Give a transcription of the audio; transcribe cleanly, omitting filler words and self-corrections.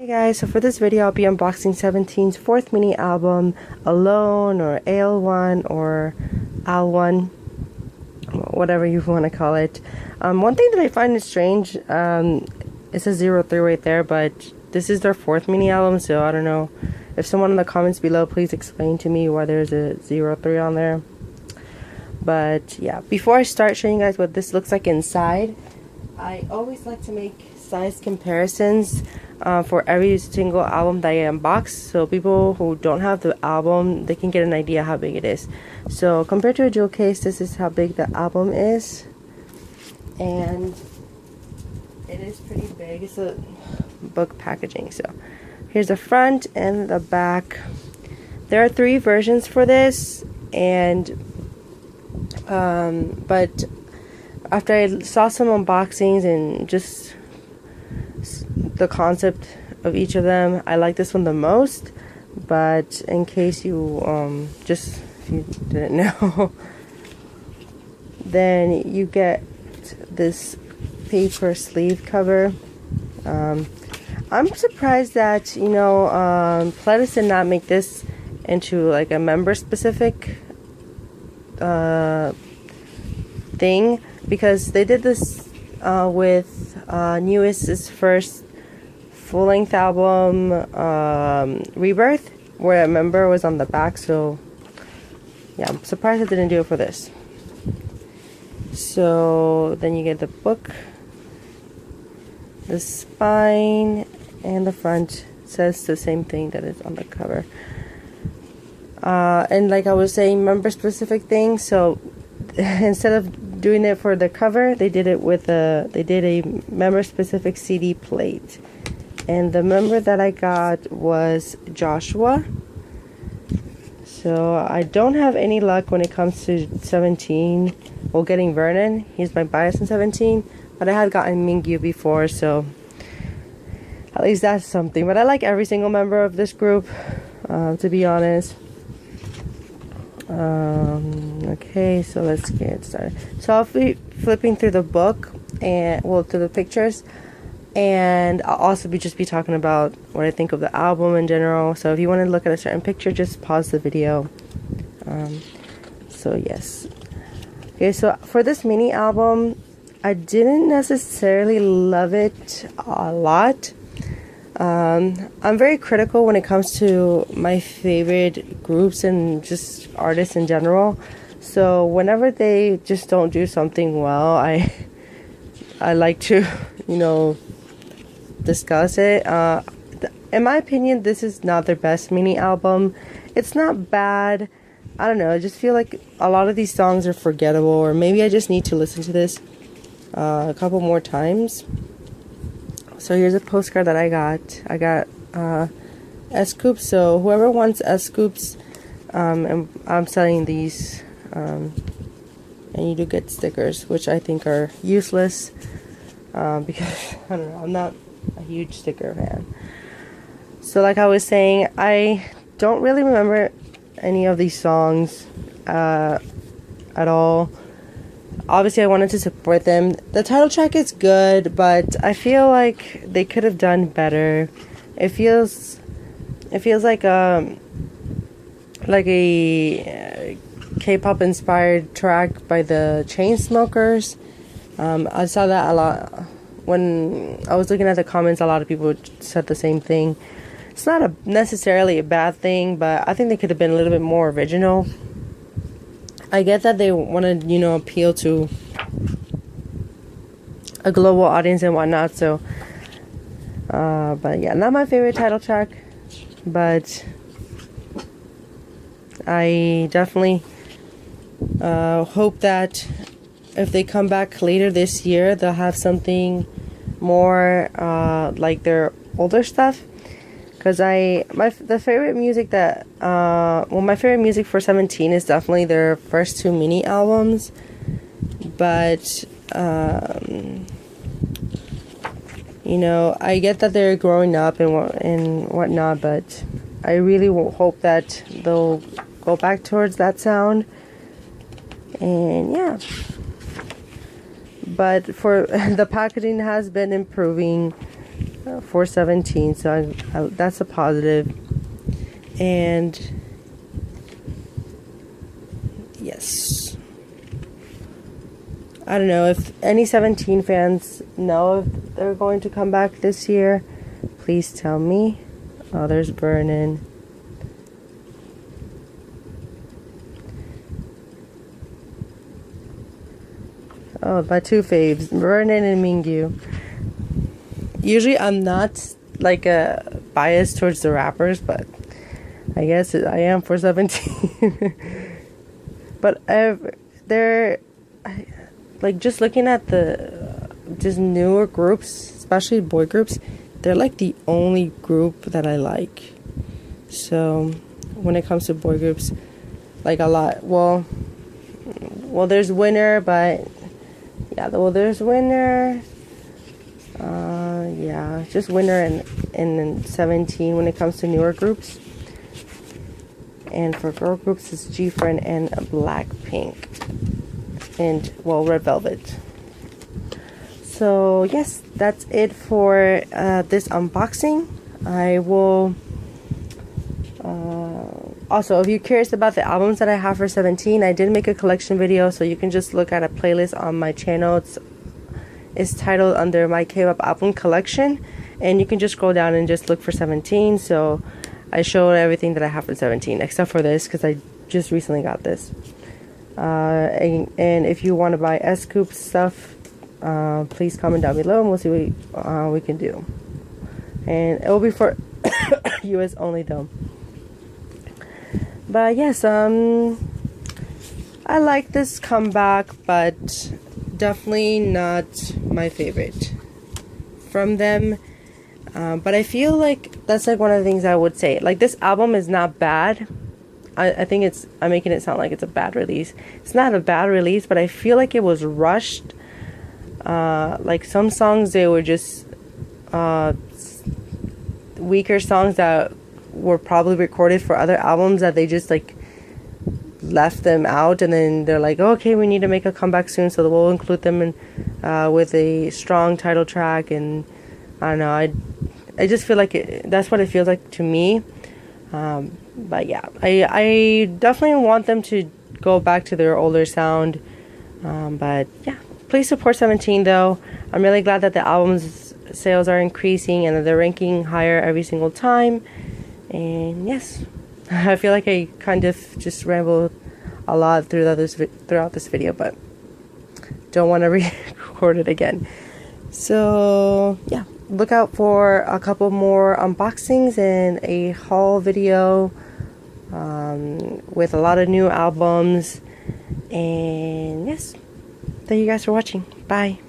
Hey guys, so for this video I'll be unboxing 17's fourth mini album, AL1 or AL1 or AL1, whatever you want to call it. One thing that I find is strange, it says 03 right there, but this is their fourth mini album, so I don't know. If someone in the comments below, please explain to me why there's a 03 on there. But yeah, before I start showing you guys what this looks like inside, I always like to make size comparisons for every single album that I unbox, so people who don't have the album, they can get an idea how big it is. So compared to a jewel case, this is how big the album is, and it is pretty big. It's a book packaging. So here's the front and the back. There are 3 versions for this, and but after I saw some unboxings and just the concept of each of them, I like this one the most. But in case you if you didn't know, then you get this paper sleeve cover. I'm surprised that Pledis did not make this into like a member specific thing, because they did this with Newest's first full-length album, Rebirth, where a member was on the back. So yeah, I'm surprised I didn't do it for this. So then you get the book, the spine, and the front says the same thing that is on the cover. And like I was saying, member specific thing, so instead of doing it for the cover, they did it with a member specific CD plate. And the member that I got was Joshua. So I don't have any luck when it comes to 17. Well, getting Vernon, he's my bias in 17, but I had gotten Mingyu before, so at least that's something. But I like every single member of this group, to be honest. Okay, so let's get started. So I'll be flipping through the book and through the pictures, and I'll also be talking about what I think of the album in general. So if you want to look at a certain picture, just pause the video. So yes. Okay, so for this mini album, I didn't necessarily love it a lot. I'm very critical when it comes to my favorite groups and just artists in general. So whenever they just don't do something well, I like to, discuss it. In my opinion, this is not their best mini album. It's not bad. I don't know. I just feel like a lot of these songs are forgettable, or maybe I just need to listen to this a couple more times. So here's a postcard that I got. I got S-Scoops, so whoever wants S-Scoops, and I'm selling these, and you do get stickers, which I think are useless, because, I don't know, I'm not a huge sticker fan. So like I was saying, I don't really remember any of these songs at all. Obviously I wanted to support them. The title track is good, but I feel like they could have done better. It feels like a K-pop inspired track by the Chainsmokers. I saw that a lot when I was looking at the comments. A lot of people said the same thing. It's not necessarily a bad thing, but I think they could have been a little bit more original. I get that they want to, appeal to a global audience and whatnot, so, but yeah, not my favorite title track, but I definitely hope that if they come back later this year, they'll have something more like their older stuff. Because my favorite music for 17 is definitely their first 2 mini albums, but I get that they're growing up and whatnot, but I really hope that they'll go back towards that sound. And yeah, but for the packaging has been improving. for 17, so that's a positive. And yes, I don't know if any 17 fans know if they're going to come back this year. Please tell me. Oh, there's Vernon. Oh, my two faves, Vernon and Mingyu. Usually I'm not like a bias towards the rappers, but I guess I am for 17. But they're like, just looking at the just newer groups, especially boy groups, they're like the only group that I like. So when it comes to boy groups, like a lot. Well, there's Winner, but yeah, there's Winner. Yeah, just Winner and 17 when it comes to newer groups. And for girl groups, it's G-Friend and Blackpink. And, well, Red Velvet. So, yes, that's it for this unboxing. I will... also, if you're curious about the albums that I have for 17, I did make a collection video, so you can just look at a playlist on my channel. It's titled under my K-pop album collection, and you can just scroll down and just look for 17. So I showed everything that I have for 17 except for this, because I just recently got this. And if you want to buy S-Scoop stuff, please comment down below and we'll see what we can do. And it will be for US only though. But yes, I like this comeback, but definitely not my favorite from them. But I feel like that's like one of the things I would say. Like, this album is not bad. I think I'm making it sound like it's a bad release. It's not a bad release, but I feel like it was rushed. Like, some songs, they were just weaker songs that were probably recorded for other albums that they just like left them out, and then they're like, okay, we need to make a comeback soon, so we'll include them in with a strong title track. And I don't know, I just feel like that's what it feels like to me. But yeah, I definitely want them to go back to their older sound. But yeah, please support 17 though. I'm really glad that the album's sales are increasing and that they're ranking higher every single time. And yes, I feel like I kind of just rambled a lot throughout this video, but don't want to record it again. So yeah, look out for a couple more unboxings and a haul video with a lot of new albums. And yes, thank you guys for watching. Bye.